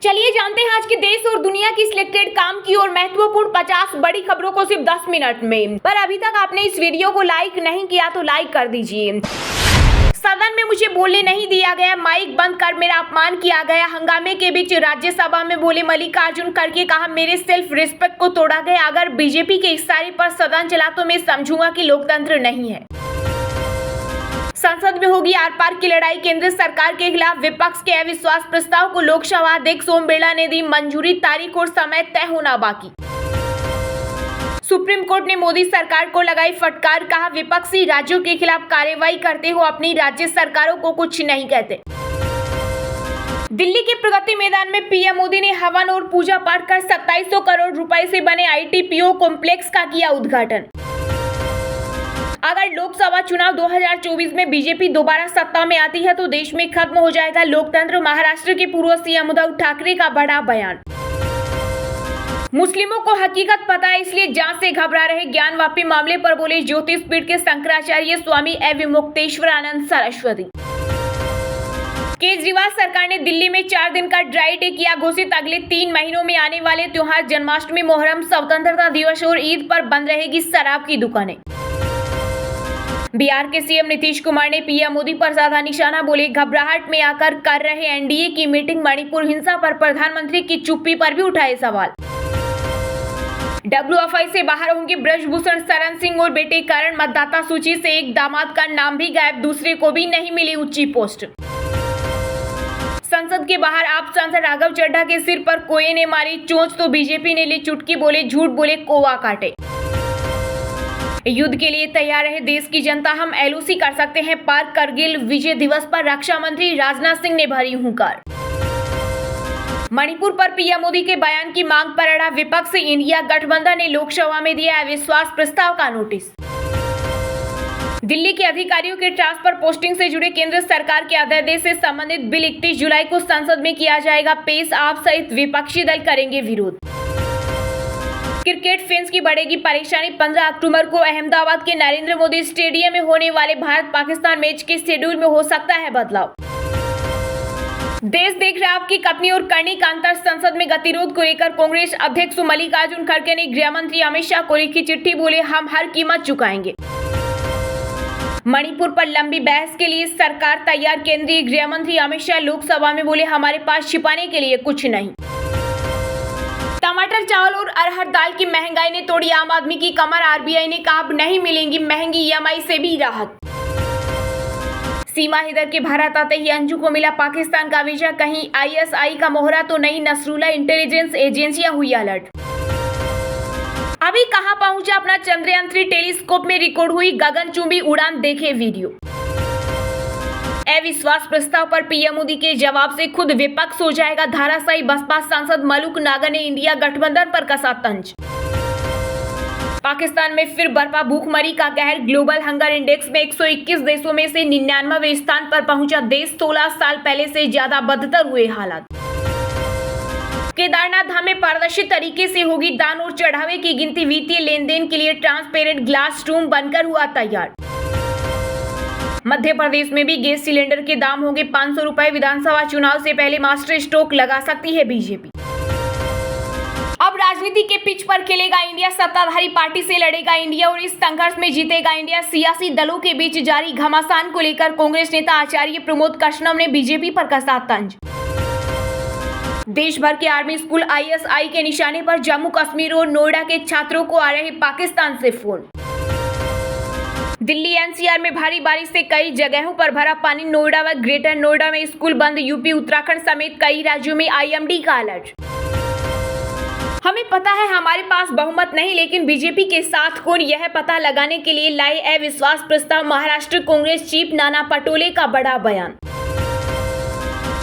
चलिए जानते हैं आज के देश और दुनिया की सिलेक्टेड काम की और महत्वपूर्ण 50 बड़ी खबरों को सिर्फ 10 मिनट में। पर अभी तक आपने इस वीडियो को लाइक नहीं किया तो लाइक कर दीजिए। सदन में मुझे बोलने नहीं दिया गया, माइक बंद कर मेरा अपमान किया गया। हंगामे के बीच राज्यसभा में बोले मल्लिकार्जुन खड़गे, कहा मेरे सेल्फ रिस्पेक्ट को तोड़ा गया। अगर बीजेपी के इशारे पर सदन चला तो मैं समझूंगा कि लोकतंत्र नहीं है। संसद में होगी आर पार की लड़ाई, केंद्र सरकार के खिलाफ विपक्ष के अविश्वास प्रस्ताव को लोकसभा अध्यक्ष ओम बिरला ने दी मंजूरी, तारीख और समय तय होना बाकी। सुप्रीम कोर्ट ने मोदी सरकार को लगाई फटकार, कहा विपक्षी राज्यों के खिलाफ कार्रवाई करते हो अपनी राज्य सरकारों को कुछ नहीं कहते। दिल्ली के प्रगति मैदान में पीएम मोदी ने हवन और पूजा पाठ कर 2700 करोड़ रुपए से बने आईटीपीओ कॉम्प्लेक्स का किया उद्घाटन। अगर लोकसभा चुनाव 2024 में बीजेपी दोबारा सत्ता में आती है तो देश में खत्म हो जाएगा लोकतंत्र, महाराष्ट्र के पूर्व सीएम उद्धव ठाकरे का बड़ा बयान। मुस्लिमों को हकीकत पता है इसलिए जांच से घबरा रहे, ज्ञानवापी मामले पर बोले ज्योतिष पीठ के शंकराचार्य स्वामी विमुक्तेश्वरानंद सरस्वती। केजरीवाल सरकार ने दिल्ली में 4 दिन का ड्राई डे किया घोषित, अगले 3 महीनों में आने वाले त्योहार जन्माष्टमी, मोहर्रम, स्वतंत्रता दिवस और ईद पर बंद रहेगी शराब की दुकानें। बिहार के सीएम नीतीश कुमार ने पीएम मोदी पर साधा निशाना, बोले घबराहट में आकर कर रहे एनडीए की मीटिंग। मणिपुर हिंसा पर प्रधानमंत्री की चुप्पी पर भी उठाए सवाल। डब्ल्यूएफआई से बाहर होंगे ब्रजभूषण शरण सिंह और बेटे करण, मतदाता सूची से एक दामाद का नाम भी गायब, दूसरे को भी नहीं मिली ऊंची पोस्ट। संसद के बाहर आप सांसद राघव चड्ढा के सिर पर कोए ने मारी चोंच तो बीजेपी ने ली चुटकी, बोले झूठ बोले कोवा काटे। युद्ध के लिए तैयार है देश की जनता, हम एलओसी कर सकते हैं पार। करगिल विजय दिवस पर रक्षा मंत्री राजनाथ सिंह ने भरी हुंकार। मणिपुर पर पीएम मोदी के बयान की मांग पर अड़ा विपक्ष, इंडिया गठबंधन ने लोकसभा में दिया अविश्वास प्रस्ताव का नोटिस। दिल्ली के अधिकारियों के ट्रांसफर पोस्टिंग से जुड़े केंद्र सरकार के अध्यादेश से संबंधित बिल 31 जुलाई को संसद में किया जाएगा पेश, आप सहित विपक्षी दल करेंगे विरोध। क्रिकेट फैंस की बढ़ेगी परेशानी, 15 अक्टूबर को अहमदाबाद के नरेंद्र मोदी स्टेडियम में होने वाले भारत पाकिस्तान मैच के शेड्यूल में हो सकता है बदलाव। देश देख रहा है आपकी कपनी और करनी का अंतर, संसद में गतिरोध को लेकर कांग्रेस अध्यक्ष मल्लिकार्जुन खड़गे ने गृह मंत्री अमित शाह को लिखी चिट्ठी, बोले हम हर कीमत चुकाएंगे। मणिपुर पर लंबी बहस के लिए सरकार तैयार, केंद्रीय गृह मंत्री अमित शाह लोकसभा में बोले हमारे पास छिपाने के लिए कुछ नहीं। टमाटर, चावल और अरहर दाल की महंगाई ने तोड़ी आम आदमी की कमर, आरबीआई ने कहा अब नहीं मिलेंगी महंगी ईएमआई से भी राहत। सीमा हैदर के भारत आते ही अंजू को मिला पाकिस्तान का वीजा, कहीं आईएसआई का मोहरा तो नहीं, नसरुल्ला इंटेलिजेंस एजेंसियां हुई अलर्ट। अभी कहां पहुंचा अपना चंद्रयान 3, टेलीस्कोप में रिकॉर्ड हुई गगनचुंबी उड़ान, देखे वीडियो। अविश्वास प्रस्ताव पर पीएम मोदी के जवाब से खुद विपक्ष हो जाएगा धाराशायी, बसपा सांसद मलूक नागर ने इंडिया गठबंधन पर कसा तंज। पाकिस्तान में फिर बरपा भूखमरी का कहर, ग्लोबल हंगर इंडेक्स में 121 देशों में से 99वें स्थान पर पहुंचा देश, 16 साल पहले से ज्यादा बदतर हुए हालात। केदारनाथ धाम में पारदर्शी तरीके से होगी दान और चढ़ावे की गिनती, वित्तीय लेन देन के लिए ट्रांसपेरेंट ग्लास रूम बनकर हुआ तैयार। मध्य प्रदेश में भी गैस सिलेंडर के दाम होंगे 500 रुपए, विधानसभा चुनाव से पहले मास्टर स्ट्रोक लगा सकती है बीजेपी। अब राजनीति के पिच पर खेलेगा इंडिया, सत्ताधारी पार्टी से लड़ेगा इंडिया और इस संघर्ष में जीतेगा इंडिया। सियासी दलों के बीच जारी घमासान को लेकर कांग्रेस नेता आचार्य प्रमोद कृष्णम ने बीजेपी पर कसा तंज। देश भर के आर्मी स्कूल आईएसआई के निशाने पर, जम्मू कश्मीर और नोएडा के छात्रों को आ रहे पाकिस्तान से फोन। दिल्ली एनसीआर में भारी बारिश से कई जगहों पर भरा पानी, नोएडा व ग्रेटर नोएडा में स्कूल बंद, यूपी उत्तराखंड समेत कई राज्यों में आईएमडी का अलर्ट। हमें पता है हमारे पास बहुमत नहीं, लेकिन बीजेपी के साथ कौन, यह पता लगाने के लिए लाए अविश्वास प्रस्ताव, महाराष्ट्र कांग्रेस चीफ नाना पटोले का बड़ा बयान।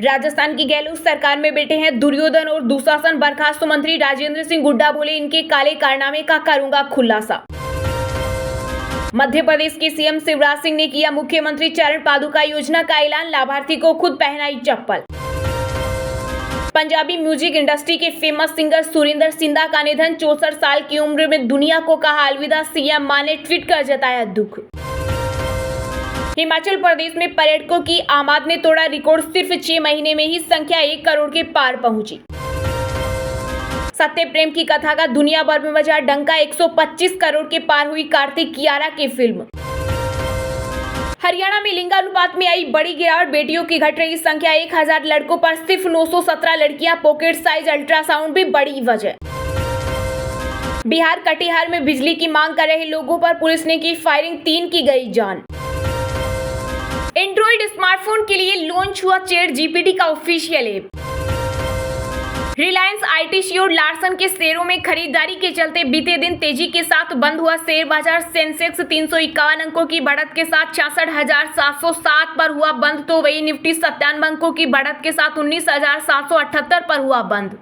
राजस्थान की गहलोत सरकार में बैठे हैं दुर्योधन और दुशासन, बर्खास्त मंत्री राजेंद्र सिंह हुड्डा बोले इनके काले कारनामे का करूंगा खुलासा। मध्य प्रदेश के सीएम शिवराज सिंह ने किया मुख्यमंत्री चरण पादुका योजना का ऐलान, लाभार्थी को खुद पहनाई चप्पल। पंजाबी म्यूजिक इंडस्ट्री के फेमस सिंगर सुरिंदर सिंधा का निधन, 64 साल की उम्र में दुनिया को कहा अलविदा, सीएम मां ने ट्वीट कर जताया दुख। हिमाचल प्रदेश में पर्यटकों की आमद ने तोड़ा रिकॉर्ड, सिर्फ 6 महीने में ही संख्या 1 करोड़ के पार पहुंची। सत्य प्रेम की कथा का दुनिया भर में बजा डंका, 125 करोड़ के पार हुई कार्तिक कियारा की फिल्म। हरियाणा में लिंगानुपात में आई बड़ी गिरावट, बेटियों की घट रही संख्या, 1000 लड़कों पर सिर्फ 917 लड़कियां, पॉकेट साइज अल्ट्रासाउंड भी बड़ी वजह। बिहार कटिहार में बिजली की मांग कर रहे लोगों पर पुलिस ने की फायरिंग, 3 की गई जान। एंड्रॉइड स्मार्टफोन के लिए लॉन्च हुआ चैट जीपीटी का ऑफिशियल ऐप। रिलायंस आईटी और लार्सन के शेयरों में खरीदारी के चलते बीते दिन तेजी के साथ बंद हुआ शेयर बाजार। सेंसेक्स 351 अंकों की बढ़त के साथ 66,707 पर हुआ बंद, तो वही निफ्टी 97 अंकों की बढ़त के साथ 19,778 पर हुआ बंद।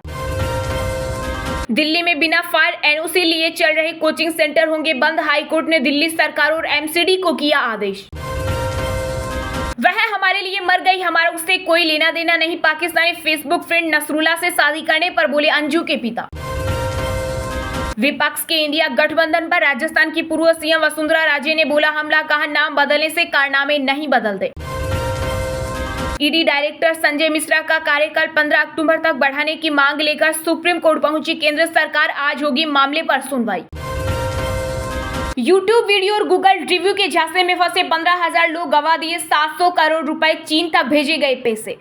दिल्ली में बिना फायर एनओसी लिए चल रहे कोचिंग सेंटर होंगे बंद, हाईकोर्ट ने दिल्ली सरकार और एमसीडी को किया आदेश। वह हमारे लिए मर गई, हमारा उससे कोई लेना देना नहीं, पाकिस्तानी फेसबुक फ्रेंड नसरुल्ला से शादी करने पर बोले अंजू के पिता। विपक्ष के इंडिया गठबंधन पर राजस्थान की पूर्व सीएम वसुंधरा राजे ने बोला हमला, कहा नाम बदलने से कारनामे नहीं बदलते। ईडी डायरेक्टर संजय मिश्रा का कार्यकाल 15 अक्टूबर तक बढ़ाने की मांग लेकर सुप्रीम कोर्ट पहुंची केंद्र सरकार, आज होगी मामले पर सुनवाई। यूट्यूब वीडियो और गूगल रिव्यू के झांसे में फंसे 15,000 लोग, गवा दिए 700 करोड़ रुपए, चीन तक भेजे गए पैसे।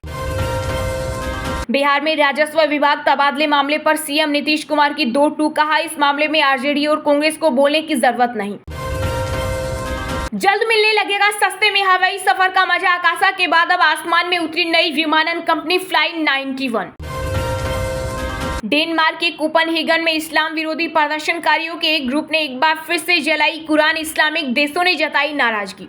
बिहार में राजस्व विभाग तबादले मामले पर सीएम नीतीश कुमार की 2 टूक, कहा इस मामले में आरजेडी और कांग्रेस को बोलने की जरूरत नहीं। जल्द मिलने लगेगा सस्ते में हवाई सफर का मजा, आकाशा के बाद अब आसमान में उतरी नई विमानन कंपनी फ्लाइट 91। डेनमार्क के कोपेनहेगन में इस्लाम विरोधी प्रदर्शनकारियों के एक ग्रुप ने एक बार फिर से जलाई कुरान, इस्लामिक देशों ने जताई नाराजगी।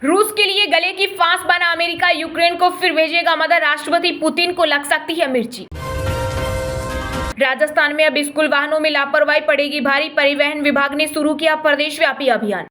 रूस के लिए गले की फांस बना अमेरिका, यूक्रेन को फिर भेजेगा मदद, राष्ट्रपति पुतिन को लग सकती है मिर्ची। राजस्थान में अब स्कूल वाहनों में लापरवाही पड़ेगी भारी, परिवहन विभाग ने शुरू किया प्रदेश व्यापी अभियान।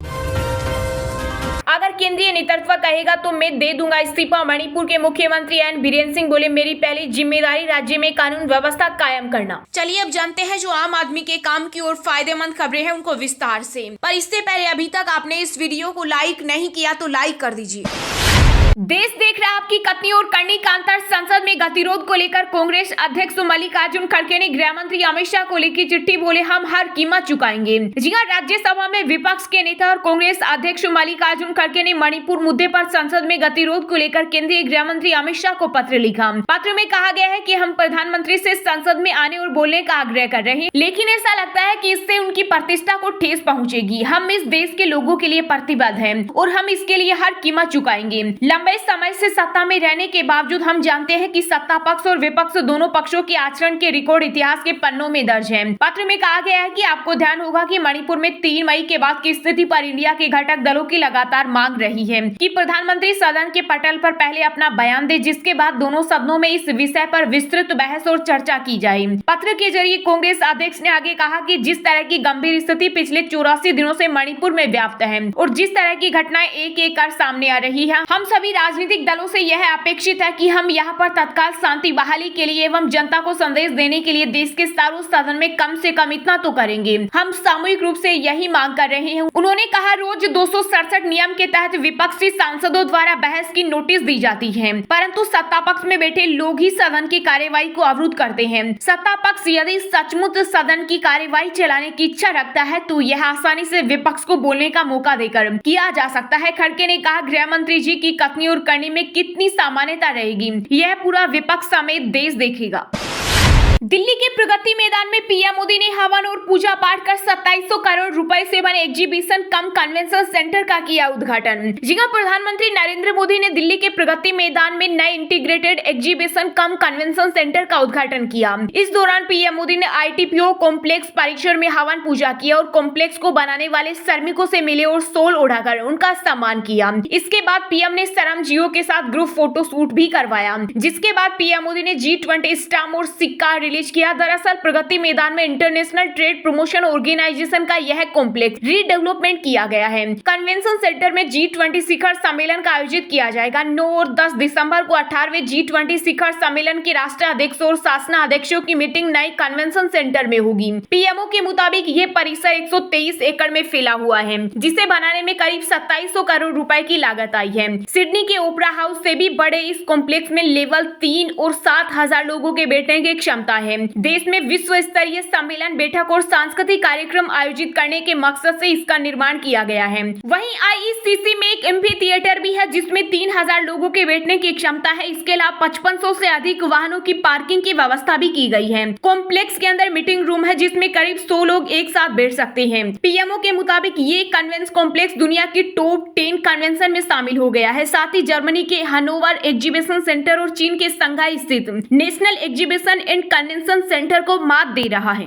अगर केंद्रीय नेतृत्व कहेगा तो मैं दे दूंगा इस्तीफा, मणिपुर के मुख्यमंत्री एन बीरेन सिंह बोले मेरी पहली जिम्मेदारी राज्य में कानून व्यवस्था कायम करना। चलिए अब जानते हैं जो आम आदमी के काम की और फायदेमंद खबरें हैं उनको विस्तार से, पर इससे पहले अभी तक आपने इस वीडियो को लाइक नहीं किया तो लाइक कर दीजिए। देश देख रहा आपकी कथनी और करनी का अंतर, संसद में गतिरोध को लेकर कांग्रेस अध्यक्ष मल्लिकार्जुन खड़गे ने गृह मंत्री अमित शाह को लिखी चिट्ठी, बोले हम हर कीमत चुकाएंगे। जी हां, राज्यसभा में विपक्ष के नेता और कांग्रेस अध्यक्ष मल्लिकार्जुन खड़गे ने मणिपुर मुद्दे पर संसद में गतिरोध को लेकर केंद्रीय गृह मंत्री अमित शाह को पत्र लिखा। पत्र में कहा गया है कि हम प्रधानमंत्री से संसद में आने और बोलने का आग्रह कर रहे हैं, लेकिन ऐसा लगता है कि इससे उनकी प्रतिष्ठा को ठेस पहुंचेगी। हम इस देश के लोगों के लिए प्रतिबद्ध हैं और हम इसके लिए हर कीमत चुकाएंगे। लंबे समय से सत्ता में रहने के बावजूद हम जानते हैं कि सत्ता पक्ष और विपक्ष दोनों पक्षों के आचरण के रिकॉर्ड इतिहास के पन्नों में दर्ज है। पत्र में कहा गया है कि आपको ध्यान होगा कि मणिपुर में 3 मई के बाद की स्थिति पर इंडिया के घटक दलों की लगातार मांग रही है कि प्रधानमंत्री सदन के पटल पर पहले अपना बयान दे, जिसके बाद दोनों सदनों में इस विषय पर विस्तृत बहस और चर्चा की जाए। पत्र के जरिए कांग्रेस अध्यक्ष ने आगे कहा कि जिस तरह की गंभीर स्थिति पिछले 84 दिनों से मणिपुर में व्याप्त है और जिस तरह की घटनाएं एक एक कर सामने आ रही है, हम सभी राजनीतिक दलों से यह अपेक्षित है कि हम यहाँ पर तत्काल शांति बहाली के लिए एवं जनता को संदेश देने के लिए देश के चारों सदन में कम से कम इतना तो करेंगे। हम सामूहिक रूप से यही मांग कर रहे हैं। उन्होंने कहा रोज 267 नियम के तहत विपक्षी सांसदों द्वारा बहस की नोटिस दी जाती है, परंतु सत्ता पक्ष में बैठे लोग ही सदन की कार्यवाही को अवरुद्ध करते हैं। सत्ता पक्ष यदि सचमुच सदन की कार्यवाही चलाने की इच्छा रखता है तो यह आसानी से विपक्ष को बोलने का मौका देकर किया जा सकता है। खड़गे ने कहा गृह मंत्री जी की कथनी और करनी में कितनी सामान्यता रहेगी यह पूरा विपक्ष समेत देश देखेगा। दिल्ली के प्रगति मैदान में पीएम मोदी ने हवन और पूजा पाठ कर 2700 करोड़ रुपए से बने एग्जीबिशन कम कन्वेंशन सेंटर का किया उद्घाटन। जी हां, प्रधानमंत्री नरेंद्र मोदी ने दिल्ली के प्रगति मैदान में नए इंटीग्रेटेड एग्जीबिशन कम कन्वेंशन सेंटर का उद्घाटन किया। इस दौरान पीएम मोदी ने आईटीपीओ कॉम्प्लेक्स परिसर में हवन पूजा किया और कॉम्प्लेक्स को बनाने वाले श्रमिकों से मिले और शॉल ओढ़ाकर उनका सम्मान किया। इसके बाद पीएम ने श्रमजीवियों के साथ ग्रुप फोटो शूट भी करवाया, जिसके बाद पीएम मोदी ने G20 स्टैम्प और सिक्का रिलीज किया। दरअसल प्रगति मैदान में इंटरनेशनल ट्रेड प्रमोशन ऑर्गेनाइजेशन का यह कॉम्प्लेक्स रीडेवलपमेंट किया गया है। कन्वेंशन सेंटर में G20 शिखर सम्मेलन का आयोजित किया जाएगा। 9 और 10 दिसंबर को 18वें G20 शिखर सम्मेलन के राष्ट्राध्यक्ष और शासनाध्यक्षों की मीटिंग नए कन्वेंशन सेंटर में होगी। पीएमओ के मुताबिक ये परिसर 123 एकड़ में फैला हुआ है, जिसे बनाने में करीब 2700 करोड़ रुपए की लागत आई है। सिडनी के ओपरा हाउस से भी बड़े इस कॉम्प्लेक्स में लेवल 3 और 7000 लोगों के बैठने की क्षमता है। देश में विश्व स्तरीय सम्मेलन, बैठक और सांस्कृतिक कार्यक्रम आयोजित करने के मकसद से इसका निर्माण किया गया है। वहीं आईईसीसी में एक एम्फी थिएटर भी है, जिसमें 3000 लोगों के बैठने की क्षमता है। इसके अलावा 5500 से अधिक वाहनों की पार्किंग की व्यवस्था भी की गई है। कॉम्प्लेक्स के अंदर मीटिंग रूम है, जिसमें करीब 100 लोग एक साथ बैठ सकते हैं। पीएमओ के मुताबिक ये कन्वेंशन कॉम्प्लेक्स दुनिया की टॉप 10 कन्वेंशन में शामिल हो गया है। साथ ही जर्मनी के हनोवर एग्जीबिशन सेंटर और चीन के शंघाई स्थित national exhibition and convention centre को मात दे रहा है।